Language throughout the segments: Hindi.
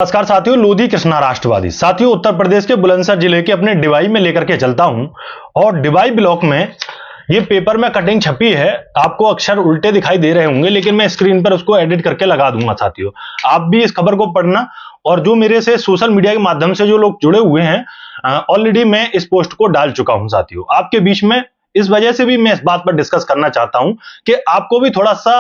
नमस्कार साथियों, लोधी कृष्णा राष्ट्रवादी। साथियों, उत्तर प्रदेश के बुलंदशहर जिले के अपने डिवाई में लेकर के चलता हूं और डिवाई ब्लॉक में ये पेपर में कटिंग छपी है। आपको अक्षर उल्टे दिखाई दे रहे होंगे, लेकिन मैं स्क्रीन पर उसको एडिट करके लगा दूंगा। साथियों, आप भी इस खबर को पढ़ना और जो मेरे से सोशल मीडिया के माध्यम से जो लोग जुड़े हुए हैं, ऑलरेडी मैं इस पोस्ट को डाल चुका हूं। साथियों, आपके बीच में इस वजह से भी मैं इस बात पर डिस्कस करना चाहता हूं कि आपको भी थोड़ा सा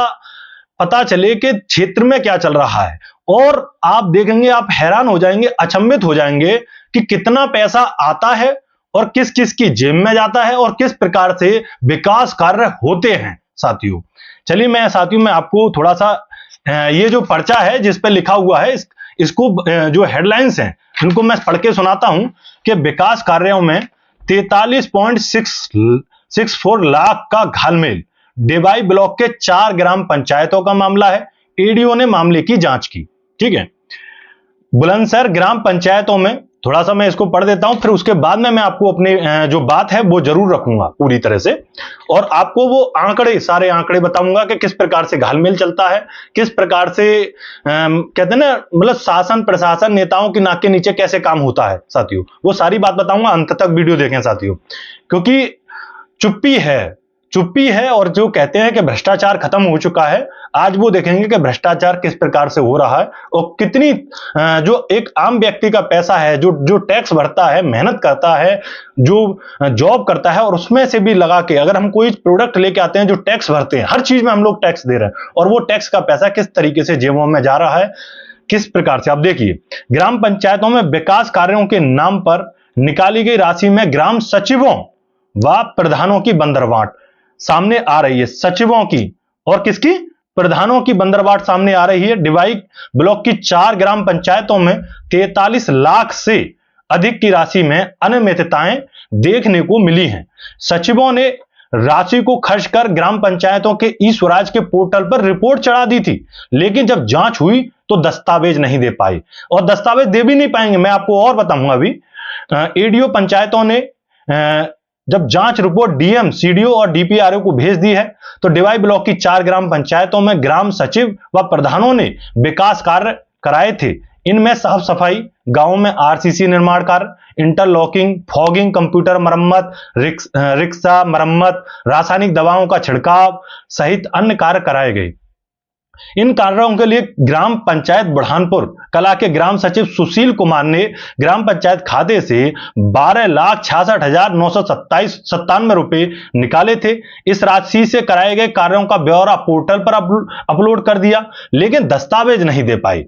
पता चले कि क्षेत्र में क्या चल रहा है, और आप देखेंगे, आप हैरान हो जाएंगे, अचंभित हो जाएंगे कि कितना पैसा आता है और किस किस की जेब में जाता है और किस प्रकार से विकास कार्य होते हैं। साथियों, चलिए मैं आपको थोड़ा सा ये जो पर्चा है जिस पे लिखा हुआ है, इसको जो हेडलाइंस हैं इनको मैं पढ़ के सुनाता हूं कि विकास कार्यों में 43.64 लाख का घालमेल। डिवाई ब्लॉक के 4 ग्राम पंचायतों का मामला है। एडीओ ने मामले की जांच की। ठीक है, बुलंदशहर ग्राम पंचायतों में थोड़ा सा मैं इसको पढ़ देता हूं, फिर उसके बाद में मैं आपको अपनी जो बात है वो जरूर रखूंगा पूरी तरह से, और आपको वो सारे आंकड़े बताऊंगा कि किस प्रकार से घालमेल चलता है, किस प्रकार से कहते हैं ना, मतलब शासन प्रशासन नेताओं की नाक के नीचे कैसे काम होता है। साथियों, वो सारी बात बताऊंगा, अंत तक वीडियो देखें साथियों, क्योंकि चुप्पी है और जो कहते हैं कि भ्रष्टाचार खत्म हो चुका है, आज वो देखेंगे कि भ्रष्टाचार किस प्रकार से हो रहा है और कितनी जो एक आम व्यक्ति का पैसा है, जो टैक्स भरता है, मेहनत करता है, जो जॉब करता है, और उसमें से भी लगा के अगर हम कोई प्रोडक्ट लेके आते हैं, जो टैक्स भरते हैं, हर चीज में हम लोग टैक्स दे रहे हैं, और वो टैक्स का पैसा किस तरीके से जेबों में जा रहा है, किस प्रकार से। आप देखिए, ग्राम पंचायतों में विकास कार्यों के नाम पर निकाली गई राशि में ग्राम सचिवों व प्रधानों की बंदरवाट सामने आ रही है। सचिवों की और किसकी? प्रधानों की बंदरवाट सामने आ रही है। डिवाई ब्लॉक की 4 ग्राम पंचायतों में 43 लाख से अधिक की राशि में अनियमितताएं देखने को मिली हैं। सचिवों ने राशि को खर्च कर ग्राम पंचायतों के ई स्वराज के पोर्टल पर रिपोर्ट चढ़ा दी थी, लेकिन जब जांच हुई तो दस्तावेज नहीं दे पाए, और दस्तावेज दे भी नहीं पाएंगे। मैं आपको और बताऊंगा अभी। एडीओ पंचायतों ने जब जांच रिपोर्ट डीएम, सीडीओ और डीपीआरओ को भेज दी है, तो डिवाई ब्लॉक की 4 ग्राम पंचायतों में ग्राम सचिव व प्रधानों ने विकास कार्य कराए थे। इनमें साफ सफाई, गांवों में आरसीसी निर्माण कार्य, इंटरलॉकिंग, फॉगिंग, कंप्यूटर मरम्मत, रिक्शा मरम्मत, रासायनिक दवाओं का छिड़काव सहित अन्य कार्य कराए गए। इन कार्यों के लिए ग्राम पंचायत बुरहानपुर कला के ग्राम सचिव सुशील कुमार ने ग्राम पंचायत खाते से 12,66,997 रुपए निकाले थे। इस राशि से कराए गए कार्यों का ब्यौरा पोर्टल पर अपलोड कर दिया, लेकिन दस्तावेज नहीं दे पाए।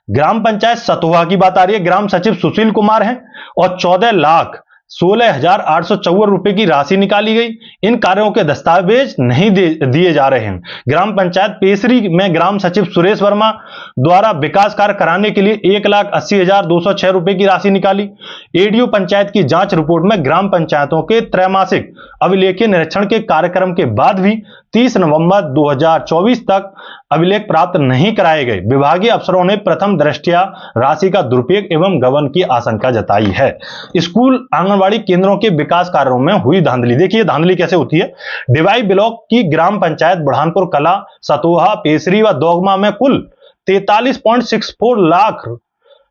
ग्राम पंचायत सतोहा की बात आ रही है, ग्राम सचिव सुशील कुमार हैं और 14,16,854 रुपए की राशि निकाली गई। इन कार्यों के दस्तावेज नहीं दिए जा रहे हैं। ग्राम पंचायत पेसरी में ग्राम सचिव सुरेश वर्मा द्वारा विकास कार्य कराने के लिए 1,80,206 रुपए की राशि निकाली। एडीओ पंचायत की जांच रिपोर्ट में ग्राम पंचायतों के त्रैमासिक अभिलेखीय निरीक्षण के कार्यक्रम के बाद भी 30 नवंबर 2024 तक अभिलेख प्राप्त नहीं कराए गए। विभागीय अफसरों ने प्रथम दृष्टया राशि का दुरुपयोग एवं गबन की आशंका जताई है। स्कूल आंगनबाड़ी केंद्रों के विकास कार्यों में हुई धांधली। देखिए धांधली कैसे होती है। डिवाई ब्लॉक की ग्राम पंचायत बुरहानपुर कला, सतोहा, पेसरी व दोगमा में कुल 43.64 लाख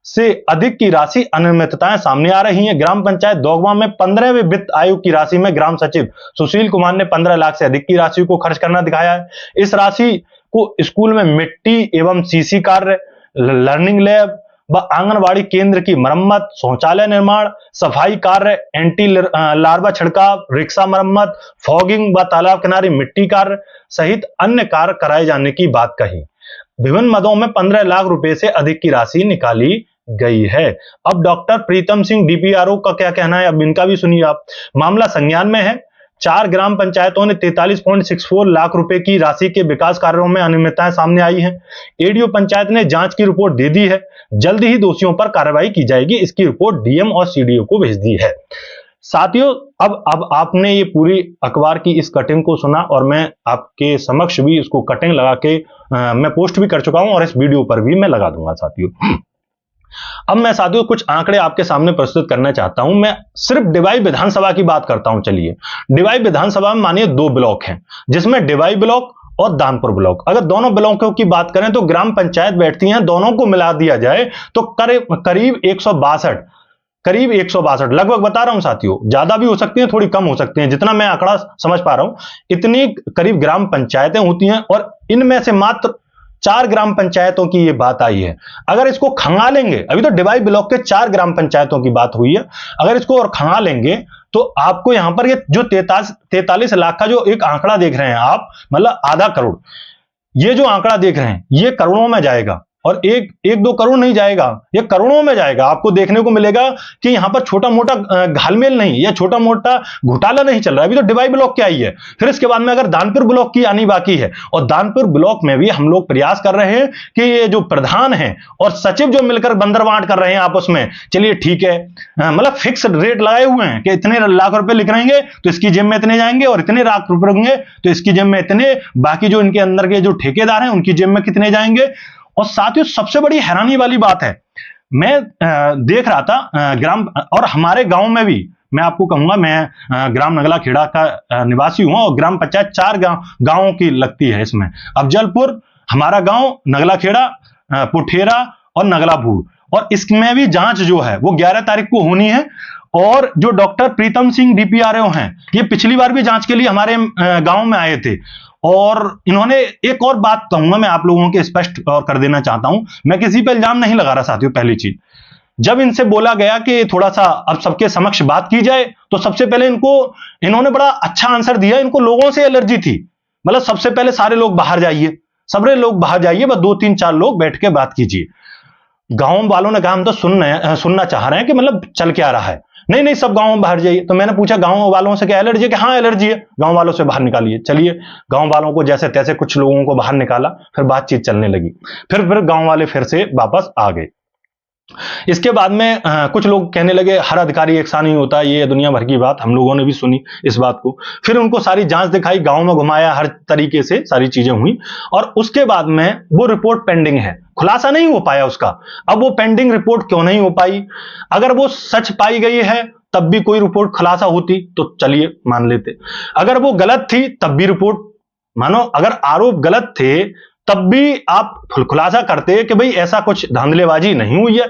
से अधिक की राशि अनियमितताएं सामने आ रही हैं। ग्राम पंचायत दोगमा में 15वें वित्त आयोग की राशि में ग्राम सचिव सुशील कुमार ने 15 लाख से अधिक की राशि को खर्च करना दिखाया है। इस राशि को स्कूल में मिट्टी एवं सीसी कार्य, लर्निंग लैब व आंगनबाड़ी केंद्र की मरम्मत, शौचालय निर्माण, सफाई कार्य, एंटी लार्वा छिड़काव, रिक्शा मरम्मत, फॉगिंग व तालाब किनारे मिट्टी कार्य सहित अन्य कार्य कराए जाने की बात कही। विभिन्न मदों में 15 लाख रुपए से अधिक की राशि निकाली गई है। अब डॉक्टर प्रीतम सिंह डीपीआरओ का क्या कहना है, अब इनका भी सुनिए आप। मामला संज्ञान में है। 4 ग्राम पंचायतों ने 43.64 लाख रुपए की राशि के विकास कार्यों में अनियमितताएं सामने आई हैं। एडीओ पंचायत ने जांच की रिपोर्ट दे दी है। जल्द ही दोषियों पर कार्रवाई की जाएगी। इसकी रिपोर्ट डीएम और सीडीओ को भेज दी है। साथियों, अब आपने ये पूरी अखबार की इस कटिंग को सुना और मैं आपके समक्ष भी इसको कटिंग लगा के मैं पोस्ट भी कर चुका हूं और इस वीडियो पर भी मैं लगा दूंगा। साथियों, अब मैं साथियों कुछ आंकड़े आपके सामने प्रस्तुत करना चाहता हूं। मैं सिर्फ डिवाई विधानसभा की बात करता हूं। चलिए, डिवाई विधानसभा में मानिए 2 ब्लॉक हैं, जिसमें डिवाई ब्लॉक और दानपुर ब्लॉक। अगर दोनों ब्लॉकों की बात करें तो ग्राम पंचायत बैठती हैं, दोनों को मिला दिया जाए तो करीब 162, करीब 162 लगभग बता रहा हूं साथियों, ज्यादा भी हो सकती हैं, थोड़ी कम हो सकती हैं, जितना मैं आंकड़ा समझ पा रहा हूं इतनी करीब ग्राम पंचायतें होती हैं, और इनमें से मात्र 4 ग्राम पंचायतों की ये बात आई है। अगर इसको खंगालेंगे, अभी तो डिवाई ब्लॉक के 4 ग्राम पंचायतों की बात हुई है, अगर इसको और खंगालेंगे तो आपको यहां पर ये जो 43 लाख का जो एक आंकड़ा देख रहे हैं आप, मतलब आधा करोड़, ये जो आंकड़ा देख रहे हैं ये करोड़ों में जाएगा, और एक दो करोड़ नहीं जाएगा, ये करोड़ों में जाएगा। आपको देखने को मिलेगा कि यहां पर छोटा मोटा घालमेल नहीं या छोटा मोटा घोटाला नहीं चल रहा है। अभी तो डिवाई ब्लॉक की आई है, फिर इसके बाद में अगर दानपुर ब्लॉक की आनी बाकी है, और दानपुर ब्लॉक में भी हम लोग प्रयास कर रहे हैं कि ये जो प्रधान है और सचिव जो मिलकर बंदरबांट कर रहे हैं आपस में, चलिए ठीक है, मतलब फिक्स रेट लगाए हुए हैं कि इतने लाख रुपए लिख रहेंगे तो इसकी जेब में इतने जाएंगे, और इतने लाख रुपए होंगे तो इसकी जेब में इतने, बाकी जो इनके अंदर के जो ठेकेदार हैं उनकी जेब में कितने जाएंगे। और साथियों सबसे बड़ी हैरानी वाली बात है, मैं देख रहा था ग्राम, और हमारे गांव में भी मैं आपको कहूंगा, मैं ग्राम नगला खेड़ा का निवासी हूं, और ग्राम पंचायत 4 गांवों की लगती है इसमें, अफजलपुर, हमारा गांव, नगला खेड़ा, पुठेरा और नगला भूड़, और इसमें भी जांच जो है वो 11 तारीख को होनी है। और जो डॉक्टर प्रीतम सिंह डीपीआरओ हैं, ये पिछली बार भी जांच के लिए हमारे गांव में आए थे, और इन्होंने एक और बात कहूंगा मैं आप लोगों के स्पष्ट और कर देना चाहता हूं, मैं किसी पे इल्जाम नहीं लगा रहा साथियों। पहली चीज, जब इनसे बोला गया कि थोड़ा सा अब सबके समक्ष बात की जाए, तो सबसे पहले इन्होंने बड़ा अच्छा आंसर दिया। इनको लोगों से एलर्जी थी, मतलब सबसे पहले सारे लोग बाहर जाइए, सारे लोग बाहर जाइए, बस 2 3 4 लोग बैठ के बात कीजिए। गांव वालों ने कहा हम तो सुनना चाह रहे हैं कि मतलब चल क्या रहा है। नहीं नहीं, सब गांव में बाहर जाइए। तो मैंने पूछा गांव वालों से क्या एलर्जी है, कि हाँ एलर्जी है, गांव वालों से बाहर निकालिए। चलिए, गांव वालों को जैसे तैसे कुछ लोगों को बाहर निकाला, फिर बातचीत चलने लगी, फिर गांव वाले फिर से वापस आ गए। इसके बाद में कुछ लोग कहने लगे हर अधिकारी एक सा नहीं होता, ये दुनिया भर की बात, हम लोगों ने भी सुनी इस बात को। फिर उनको सारी जांच दिखाई, गांव में घुमाया, हर तरीके से सारी चीजें हुई, और उसके बाद में वो रिपोर्ट पेंडिंग है, खुलासा नहीं हो पाया उसका। अब वो पेंडिंग रिपोर्ट क्यों नहीं हो पाई? अगर वो सच पाई गई है तब भी कोई रिपोर्ट खुलासा होती तो चलिए मान लेते, अगर वो गलत थी तब भी रिपोर्ट मानो, अगर आरोप गलत थे तब भी आप खुलासा करते कि भाई ऐसा कुछ धांधलेबाजी नहीं हुई है।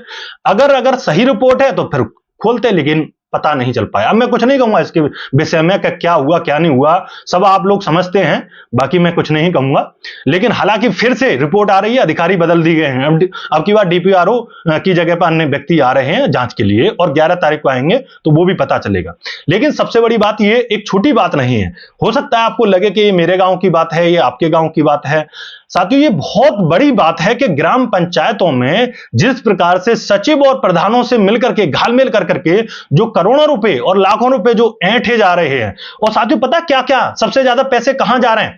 अगर सही रिपोर्ट है तो फिर खोलते, लेकिन पता नहीं चल पाया। अब मैं कुछ नहीं कहूंगा इसके विषय में कि क्या हुआ क्या नहीं हुआ, सब आप लोग समझते हैं, बाकी मैं कुछ नहीं कहूंगा। लेकिन हालांकि फिर से रिपोर्ट आ रही है, अधिकारी बदल दिए गए हैं, अब की बार डीपीआरओ की जगह पर अन्य व्यक्ति आ रहे हैं जांच के लिए, और 11 तारीख को आएंगे तो वो भी पता चलेगा। लेकिन सबसे बड़ी बात, ये एक छोटी बात नहीं है। हो सकता है आपको लगे कि ये मेरे गांव की बात है, ये आपके गांव की बात है। साथियों, ये बहुत बड़ी बात है कि ग्राम पंचायतों में जिस प्रकार से सचिव और प्रधानों से मिलकर के घालमेल कर करके जो करोड़ों रुपए और लाखों रुपए जो ऐंठे जा रहे हैं, और साथियों पता क्या क्या सबसे ज्यादा पैसे कहां जा रहे हैं?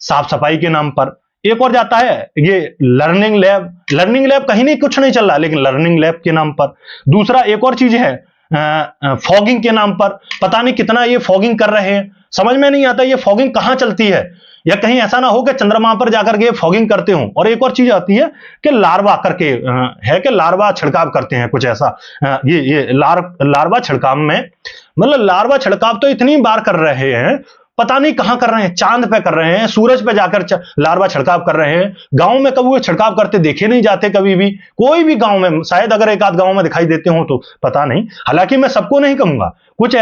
साफ सफाई के नाम पर। एक और जाता है ये लर्निंग लैब कहीं नहीं, कुछ नहीं चल रहा, लेकिन लर्निंग लैब के नाम पर। दूसरा एक और चीज है फॉगिंग के नाम पर, पता नहीं कितना ये फॉगिंग कर रहे हैं, समझ में नहीं आता ये फॉगिंग कहां चलती है, या कहीं ऐसा ना हो कि चंद्रमा पर जाकर के फॉगिंग करते हो। और एक और चीज आती है कि लार्वा करके है कि लार्वा छिड़काव करते हैं, कुछ ऐसा ये लार्वा छिड़काव में, मतलब लार्वा छिड़काव तो इतनी बार कर रहे हैं, पता नहीं कहां कर रहे हैं, चांद पे कर रहे हैं, सूरज पे जाकर लार्वा छिड़काव कर रहे हैं। गांव में कभी वो छिड़काव करते देखे नहीं जाते कभी भी, कोई भी गांव में, शायद अगर एक आध गांव में दिखाई देते हो तो पता नहीं। हालांकि मैं सबको नहीं कहूंगा, कुछ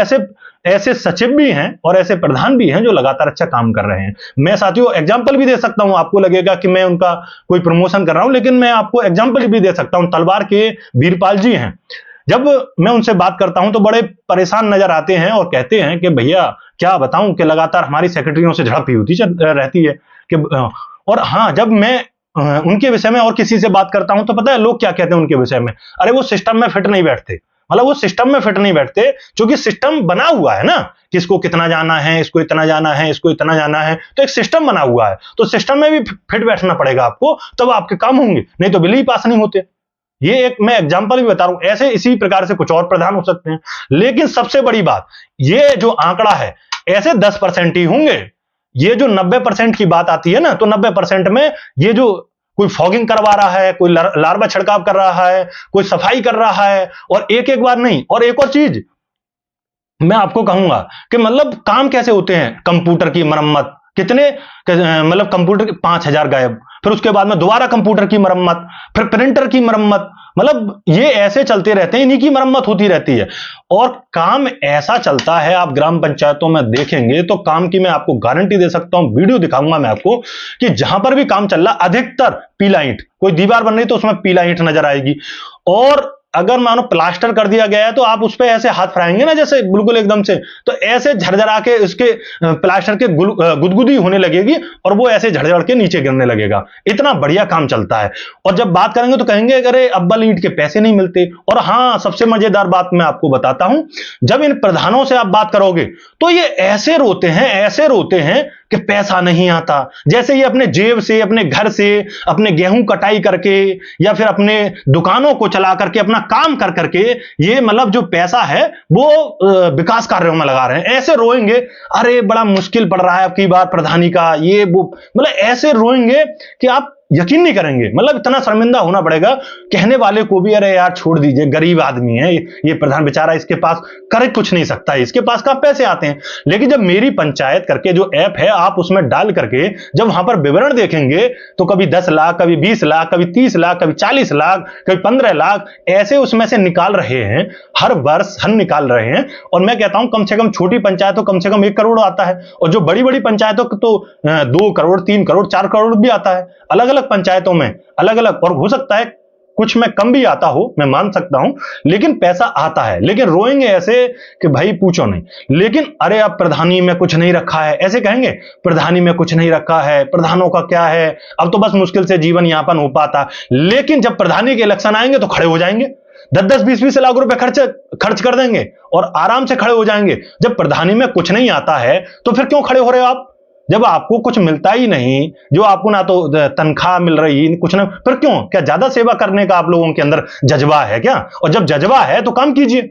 ऐसे सचिव भी हैं और ऐसे प्रधान भी हैं जो लगातार अच्छा काम कर रहे हैं। मैं साथियों एग्जाम्पल भी दे सकता हूं, आपको लगेगा कि मैं उनका कोई प्रमोशन कर रहा हूं, लेकिन मैं आपको एग्जाम्पल भी दे सकता हूं। तलवार के वीरपाल जी हैं, जब मैं उनसे बात करता हूं तो बड़े परेशान नजर आते हैं और कहते हैं कि भैया क्या बताऊं कि लगातार हमारी सेक्रेटरियों से झड़प ही होती रहती है कि, और हाँ, जब मैं उनके विषय में और किसी से बात करता हूं तो पता है लोग क्या कहते हैं उनके विषय में, अरे वो सिस्टम में फिट नहीं बैठते। मतलब वो सिस्टम में फिट नहीं बैठते, क्योंकि सिस्टम बना हुआ है ना, किसको कितना जाना है, इसको इतना जाना है, इसको इतना जाना है, तो एक सिस्टम बना हुआ है, तो सिस्टम में भी फिट बैठना पड़ेगा आपको, तब आपके काम होंगे, नहीं तो बिल ही पास नहीं होते। ये एक मैं एग्जांपल भी बता रहा हूं, ऐसे इसी प्रकार से कुछ और प्रधान हो सकते हैं। लेकिन सबसे बड़ी बात, ये जो आंकड़ा है ऐसे 10% ही होंगे। ये जो 90% की बात आती है ना, तो 90% में ये जो कोई फॉगिंग करवा रहा है, कोई लार्वा छिड़काव कर रहा है, कोई सफाई कर रहा है, और एक बार नहीं। और एक और चीज मैं आपको कहूंगा कि मतलब काम कैसे होते हैं, कंप्यूटर की मरम्मत, कितने मतलब कंप्यूटर 5,000 गायब, फिर उसके बाद में दोबारा कंप्यूटर की मरम्मत, फिर प्रिंटर की मरम्मत, मतलब ये ऐसे चलते रहते हैं, इन्हीं की मरम्मत होती रहती है और काम ऐसा चलता है। आप ग्राम पंचायतों में देखेंगे तो काम की मैं आपको गारंटी दे सकता हूं, वीडियो दिखाऊंगा मैं आपको कि जहां पर भी काम चल रहा अधिकतर पीला ईंट, कोई दीवार बन रही तो उसमें पीला ईंट नजर आएगी और अगर मानो प्लास्टर कर दिया गया है तो आप उस पे ऐसे हाथ फैलाएंगे ना जैसे बिल्कुल एकदम से, तो ऐसे झरझरा के उसके प्लास्टर के गुदगुदी होने लगेगी और वो ऐसे झड़झड़ के नीचे गिरने लगेगा। इतना बढ़िया काम चलता है। और जब बात करेंगे तो कहेंगे अरे अव्वल ईंट के पैसे नहीं मिलते। और हाँ, सबसे मजेदार बात मैं आपको बताता हूं, जब इन प्रधानों से आप बात करोगे तो ये ऐसे रोते हैं कि पैसा नहीं आता, जैसे ये अपने जेब से, अपने घर से, अपने गेहूं कटाई करके या फिर अपने दुकानों को चला करके, अपना काम कर करके ये मतलब जो पैसा है वो विकास कार्यों में लगा रहे हैं। ऐसे रोएंगे, अरे बड़ा मुश्किल पड़ रहा है अब की बार प्रधानी का, ये वो, मतलब ऐसे रोएंगे कि आप यकीन नहीं करेंगे। मतलब इतना शर्मिंदा होना पड़ेगा कहने वाले को भी, अरे यार छोड़ दीजिए, गरीब आदमी है ये प्रधान बेचारा, इसके पास करे कुछ नहीं सकता है, इसके पास कहां पैसे आते हैं। लेकिन जब मेरी पंचायत करके जो ऐप है आप उसमें डाल करके जब वहां पर विवरण देखेंगे तो कभी 10 लाख, कभी 20 लाख, कभी 30 लाख, कभी 40 लाख, कभी 15 लाख ऐसे उसमें से निकाल रहे हैं, हर वर्ष हर निकाल रहे हैं। और मैं कहता हूं कम से कम छोटी पंचायत तो कम से कम 1 करोड़ आता है और जो बड़ी बड़ी पंचायतों तो 2 करोड़, 3 करोड़, 4 करोड़ भी आता है। अलग अलग पंचायतों में अलग अलग, और हो सकता है कुछ में कम भी आता हो, मैं मान सकता हूं, लेकिन पैसा आता है। लेकिन रोएंगे ऐसे कि भाई पूछो नहीं। लेकिन अरे अब प्रधानी में कुछ नहीं रखा है, ऐसे कहेंगे प्रधानी में कुछ नहीं रखा है, प्रधानों का क्या है, अब तो बस मुश्किल से जीवन यापन हो पाता। लेकिन जब प्रधानी के इलेक्शन आएंगे तो खड़े हो जाएंगे, 10-10, 20-20 लाख रुपए खर्च कर देंगे और आराम से खड़े हो जाएंगे। जब प्रधानी में कुछ नहीं आता है तो फिर क्यों खड़े हो रहे हो आप? जब आपको कुछ मिलता ही नहीं, जो आपको ना तो तनख्वाह मिल रही कुछ ना, फिर क्यों? क्या ज्यादा सेवा करने का आप लोगों के अंदर जज्बा है क्या? और जब जज्बा है तो काम कीजिए।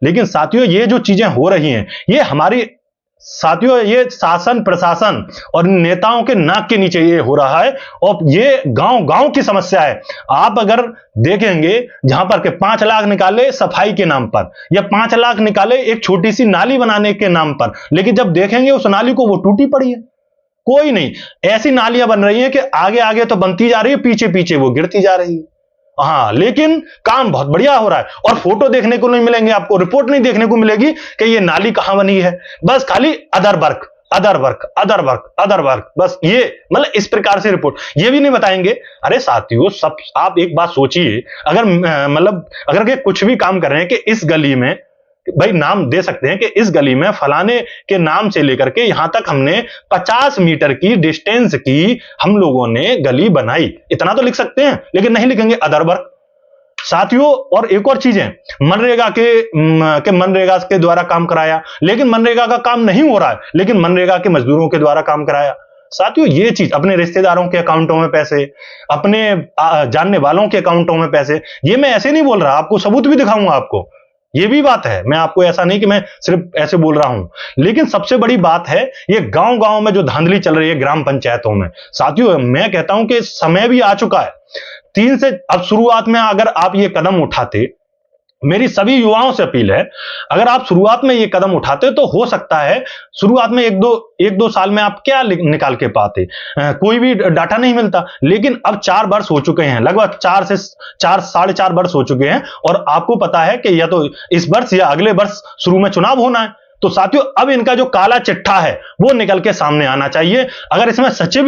लेकिन साथियों ये जो चीजें हो रही हैं, ये हमारी साथियों, ये शासन प्रशासन और नेताओं के नाक के नीचे ये हो रहा है और ये गांव गांव की समस्या है। आप अगर देखेंगे जहां पर के 5 लाख निकाले सफाई के नाम पर या 5 लाख निकाले एक छोटी सी नाली बनाने के नाम पर, लेकिन जब देखेंगे उस नाली को वो टूटी पड़ी है, कोई नहीं। ऐसी नालियां बन रही हैं कि आगे आगे तो बनती जा रही है, पीछे पीछे वो गिरती जा रही है। हाँ, लेकिन काम बहुत बढ़िया हो रहा है और फोटो देखने को नहीं मिलेंगे आपको, रिपोर्ट नहीं देखने को मिलेगी कि ये नाली कहां बनी है, बस खाली other work, other work, other work, other work, बस ये मतलब इस प्रकार से रिपोर्ट। ये भी नहीं बताएंगे। अरे साथियों, सब आप एक बात सोचिए, अगर मतलब अगर के कुछ भी काम कर रहे हैं कि इस गली में, भाई नाम दे सकते हैं कि इस गली में फलाने के नाम से लेकर के यहां तक हमने 50 मीटर की डिस्टेंस की हम लोगों ने गली बनाई, इतना तो लिख सकते हैं। लेकिन नहीं लिखेंगे अदर वर्क। साथियों और एक और चीज है, मनरेगा के मनरेगा के द्वारा काम कराया, लेकिन मनरेगा का काम नहीं हो रहा है, लेकिन मनरेगा के मजदूरों के द्वारा काम कराया। साथियों ये चीज, अपने रिश्तेदारों के अकाउंटों में पैसे, अपने जानने वालों के अकाउंटों में पैसे, ये मैं ऐसे नहीं बोल रहा, आपको सबूत भी दिखाऊंगा आपको, ये भी बात है। मैं आपको ऐसा नहीं कि मैं सिर्फ ऐसे बोल रहा हूं, लेकिन सबसे बड़ी बात है ये गांव गांव में जो धांधली चल रही है ग्राम पंचायतों में। साथियों मैं कहता हूं कि समय भी आ चुका है 3 से, अब शुरुआत में अगर आप ये कदम उठाते, मेरी सभी युवाओं से अपील है, अगर आप शुरुआत में ये कदम उठाते तो हो सकता है शुरुआत में 1-2 साल में आप क्या निकाल के पाते, कोई भी डाटा नहीं मिलता। लेकिन अब 4 वर्ष हो चुके हैं, लगभग 4 से 4-4.5 वर्ष हो चुके हैं और आपको पता है कि या तो इस वर्ष या अगले वर्ष शुरू में चुनाव होना है। तो साथियों अब इनका जो काला चिट्ठा है वो निकल के सामने आना चाहिए। अगर इसमें सचिव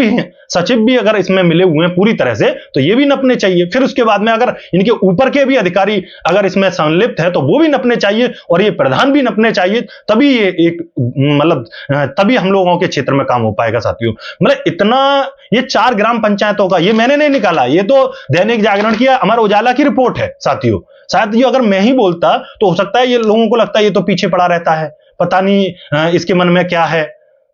भी अगर इसमें मिले हुए हैं पूरी तरह से तो ये भी नपने चाहिए। फिर उसके बाद में अगर इनके ऊपर के भी अधिकारी अगर इसमें संलिप्त है तो वो भी नपने चाहिए और ये प्रधान भी नपने चाहिए, तभी ये एक मतलब तभी हम लोगों के क्षेत्र में काम हो पाएगा। साथियों मतलब इतना, ये 4 ग्राम पंचायतों का ये मैंने नहीं निकाला, ये तो दैनिक जागरण की, अमर उजाला की रिपोर्ट है। साथियों अगर मैं ही बोलता तो हो सकता है ये लोगों को लगता है ये तो पीछे पड़ा रहता है, पता नहीं इसके मन में क्या है,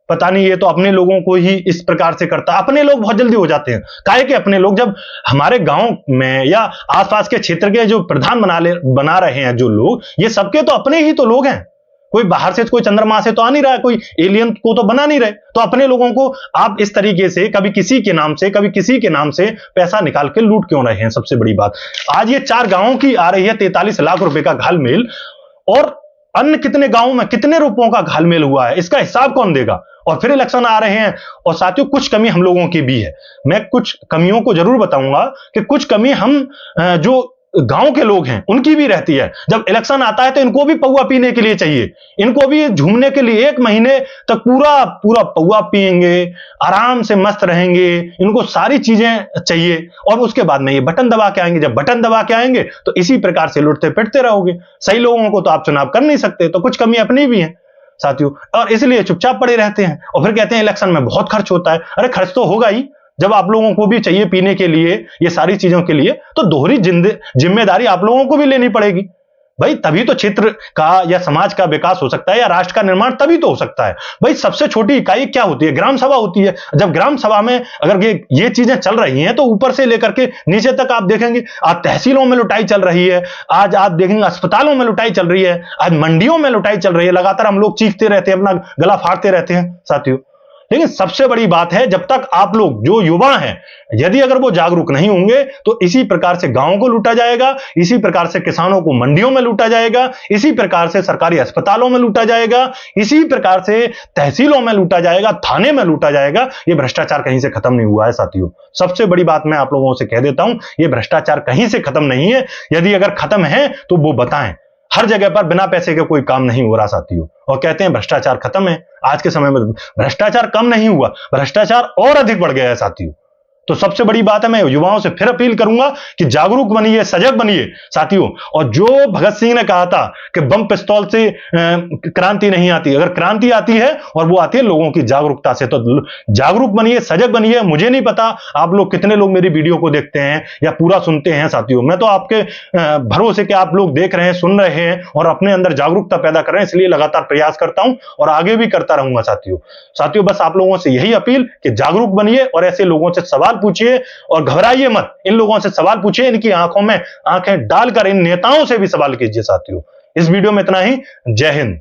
पता नहीं ये तो अपने लोगों को ही इस प्रकार से करता है। अपने लोग बहुत जल्दी हो जाते हैं, काहे कि अपने लोग जब हमारे गांव में या आसपास के क्षेत्र के जो प्रधान बना रहे हैं जो लोग, ये सबके तो अपने ही तो लोग हैं, कोई बाहर से, कोई चंद्रमा से तो आ नहीं रहा है, कोई एलियन को तो बना नहीं रहे। तो अपने लोगों को आप इस तरीके से कभी किसी के नाम से कभी किसी के नाम से पैसा निकाल के लूट क्यों रहे हैं? सबसे बड़ी बात, आज ये 4 गांवों की आ रही है 43 लाख रुपए का घालमेल और अन्य कितने गांवों में कितने रुपयों का घालमेल हुआ है, इसका हिसाब कौन देगा? और फिर इलेक्शन आ रहे हैं। और साथियों, कुछ कमी हम लोगों की भी है। मैं कुछ कमियों को जरूर बताऊंगा कि कुछ कमी हम जो गांव के लोग हैं उनकी भी रहती है। जब इलेक्शन आता है तो इनको भी पौआ पीने के लिए चाहिए, इनको भी झूमने के लिए 1 महीने तक पूरा पूरा पौआ पिएंगे, आराम से मस्त रहेंगे, इनको सारी चीजें चाहिए। और उसके बाद में ये बटन दबा के आएंगे। जब बटन दबा के आएंगे तो इसी प्रकार से लुटते पिटते रहोगे। सही लोगों को तो आप चुनाव कर नहीं सकते। तो कुछ कमी अपनी भी है साथियों, और इसलिए चुपचाप पड़े रहते हैं। और फिर कहते हैं इलेक्शन में बहुत खर्च होता है। अरे खर्च तो होगा ही, जब आप लोगों को भी चाहिए पीने के लिए, ये सारी चीजों के लिए, तो दोहरी जिम्मेदारी आप लोगों को भी लेनी पड़ेगी भाई। तभी तो क्षेत्र का या समाज का विकास हो सकता है, या राष्ट्र का निर्माण तभी तो हो सकता है भाई। सबसे छोटी इकाई क्या होती है? ग्राम सभा होती है। जब ग्राम सभा में अगर ये चीजें चल रही हैं तो ऊपर से लेकर के नीचे तक आप देखेंगे, आज तहसीलों में लुटाई चल रही है, आज आप देखेंगे अस्पतालों में लुटाई चल रही है, आज मंडियों में लुटाई चल रही है। लगातार हम लोग चीखते रहते हैं, अपना गला फाड़ते रहते हैं साथियों। लेकिन सबसे बड़ी बात है, जब तक आप लोग जो युवा हैं, यदि अगर वो जागरूक नहीं होंगे तो इसी प्रकार से गांवों को लूटा जाएगा, इसी प्रकार से किसानों को मंडियों में लूटा जाएगा, इसी प्रकार से सरकारी अस्पतालों में लूटा जाएगा, इसी प्रकार से तहसीलों में लूटा जाएगा, थाने में लूटा जाएगा। ये भ्रष्टाचार कहीं से खत्म नहीं हुआ है साथियों। सबसे बड़ी बात मैं आप लोगों से कह देता हूं, ये भ्रष्टाचार कहीं से खत्म नहीं है। यदि अगर खत्म है तो वो बताएं। हर जगह पर बिना पैसे के कोई काम नहीं हो रहा साथियों। और कहते हैं भ्रष्टाचार खत्म है। आज के समय में भ्रष्टाचार कम नहीं हुआ, भ्रष्टाचार और अधिक बढ़ गया है साथियों। तो सबसे बड़ी बात है, मैं युवाओं से फिर अपील करूंगा कि जागरूक बनिए, सजग बनिए साथियों। और जो भगत सिंह ने कहा था कि बम पिस्तौल से क्रांति नहीं आती, अगर क्रांति आती है और वो आती है लोगों की जागरूकता से। तो जागरूक बनिए, सजग बनिए। मुझे नहीं पता आप लोग कितने लोग मेरी वीडियो को देखते हैं या पूरा सुनते हैं साथियों। मैं तो आपके भरोसे के आप लोग देख रहे हैं, सुन रहे हैं और अपने अंदर जागरूकता पैदा कर रहे हैं, इसलिए लगातार प्रयास करता हूं और आगे भी करता रहूंगा साथियों। बस आप लोगों से यही अपील कि जागरूक बनिए और ऐसे लोगों से सवाल पूछिए और घबराइए मत। इन लोगों से सवाल पूछिए, इनकी आंखों में आंखें डालकर इन नेताओं से भी सवाल कीजिए साथियों। इस वीडियो में इतना ही। जय हिंद।